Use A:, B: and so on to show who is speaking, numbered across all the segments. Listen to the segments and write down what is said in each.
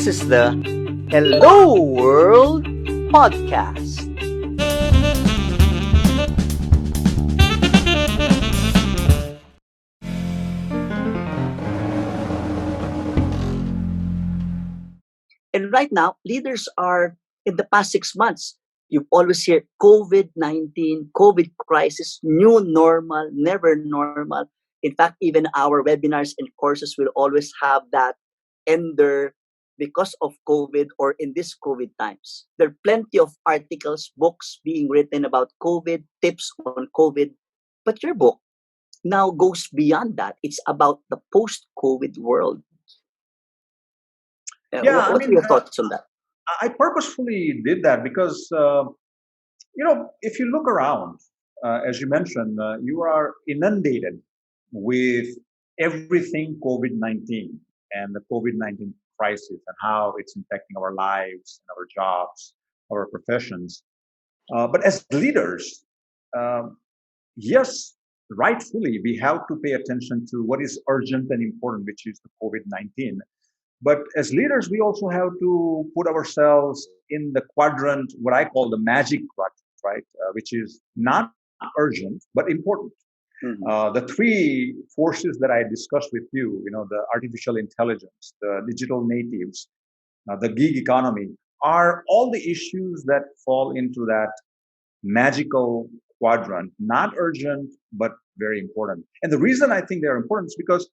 A: This is the Hello World podcast. And right now, leaders are in the past 6 months. You've always heard COVID-19, COVID crisis, new normal, never normal. In fact, even our webinars and courses will always have that ender because of COVID or in these COVID times. There are plenty of articles, books being written about COVID, tips on COVID. But your book now goes beyond that. It's about the post-COVID world.
B: Yeah,
A: What are your thoughts on that?
B: I purposefully did that because, if you look around, as you mentioned, you are inundated with everything COVID-19 and the COVID-19 crisis and how it's impacting our lives and our jobs, our professions. But as leaders, yes, rightfully, we have to pay attention to what is urgent and important, which is the COVID-19. But as leaders, we also have to put ourselves in the quadrant, what I call the magic quadrant, right? Which is not urgent, but important. Mm-hmm. The three forces that I discussed with you, the artificial intelligence, the digital natives, the gig economy, are all the issues that fall into that magical quadrant, not urgent, but very important. And the reason I think they're important is because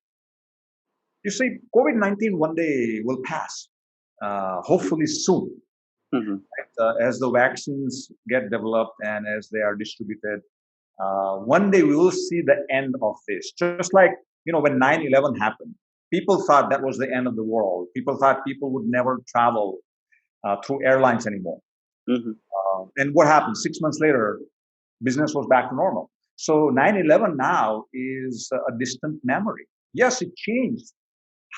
B: you see, COVID-19 one day will pass, hopefully soon. Mm-hmm. As the vaccines get developed and as they are distributed, one day we will see the end of this. Just like, when 9/11 happened, people thought that was the end of the world. People thought people would never travel through airlines anymore. Mm-hmm. And what happened? 6 months later, business was back to normal. So 9/11 now is a distant memory. Yes, it changed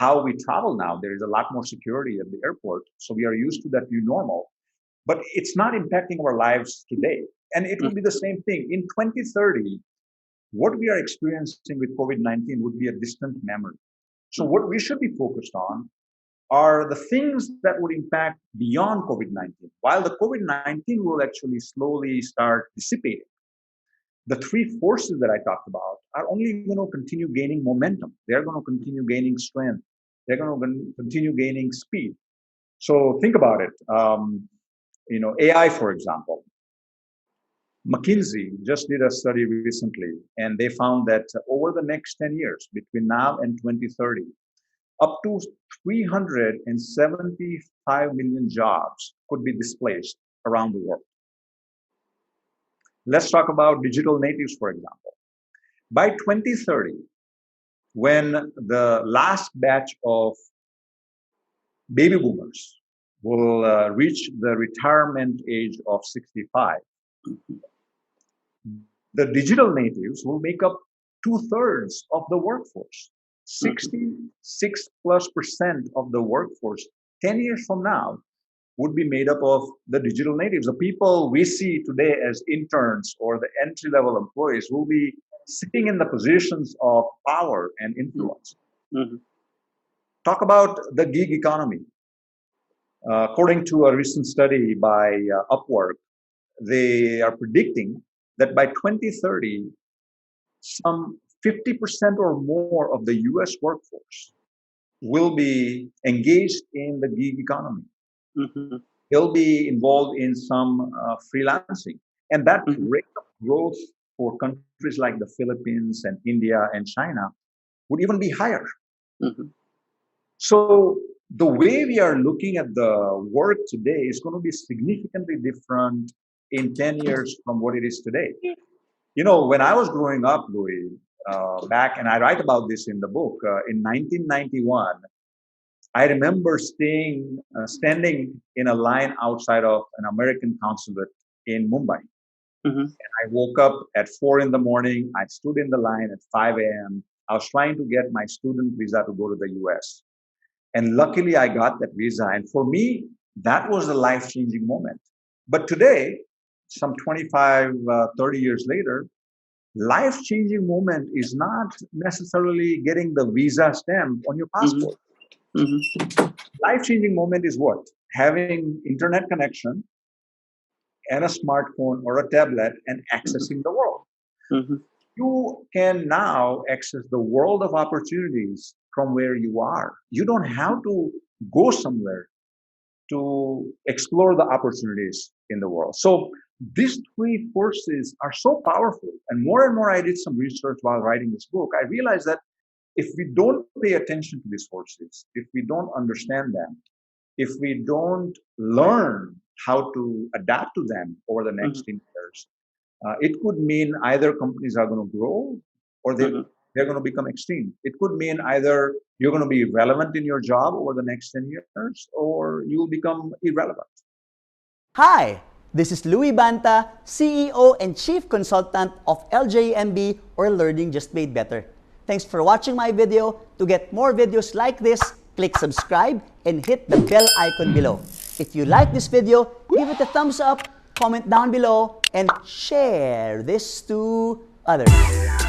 B: how we travel now. There is a lot more security at the airport. So we are used to that new normal. But it's not impacting our lives today. And it will be the same thing. In 2030, what we are experiencing with COVID-19 would be a distant memory. So what we should be focused on are the things that would impact beyond COVID-19. While the COVID-19 will actually slowly start dissipating, the three forces that I talked about are only going to continue gaining momentum. They're going to continue gaining strength. They're going to continue gaining speed. So think about it. AI, for example. McKinsey just did a study recently, and they found that over the next 10 years, between now and 2030, up to 375 million jobs could be displaced around the world. Let's talk about digital natives, for example. By 2030, when the last batch of baby boomers will reach the retirement age of 65, the digital natives will make up 2/3 of the workforce. 66+% of the workforce 10 years from now would be made up of the digital natives. The people we see today as interns or the entry-level employees will be sitting in the positions of power and influence. Mm-hmm. Talk about the gig economy. According to a recent study by Upwork, they are predicting that by 2030, some 50% or more of the US workforce will be engaged in the gig economy. Mm-hmm. They'll be involved in some freelancing. And that rate of growth for countries like the Philippines and India and China would even be higher. Mm-hmm. So the way we are looking at the work today is going to be significantly different in 10 years from what it is today. When I was growing up, Louis, back, and I write about this in the book, in 1991, I remember standing in a line outside of an American consulate in Mumbai. Mm-hmm. And I woke up at 4 in the morning. I stood in the line at 5 a.m. I was trying to get my student visa to go to the US. And luckily, I got that visa. And for me, that was a life-changing moment. But today, some 25, 30 years later, life-changing moment is not necessarily getting the visa stamp on your passport. Mm-hmm. Life-changing moment is what? Having internet connection and a smartphone or a tablet and accessing the world.
A: Mm-hmm.
B: You can now access the world of opportunities from where you are. You don't have to go somewhere to explore the opportunities in the world. So these three forces are so powerful. And more, I did some research while writing this book. I realized that if we don't pay attention to these forces, if we don't understand them, if we don't learn how to adapt to them over the next 10 years, it could mean either companies are going to grow or
A: Mm-hmm.
B: they're going to become extinct. It could mean either you're going to be relevant in your job over the next 10 years or you'll become irrelevant.
C: Hi, this is Louis Banta, CEO and Chief Consultant of LJMB or Learning Just Made Better. Thanks for watching my video. To get more videos like this, click subscribe and hit the bell icon below. If you like this video, give it a thumbs up, comment down below, and share this to others.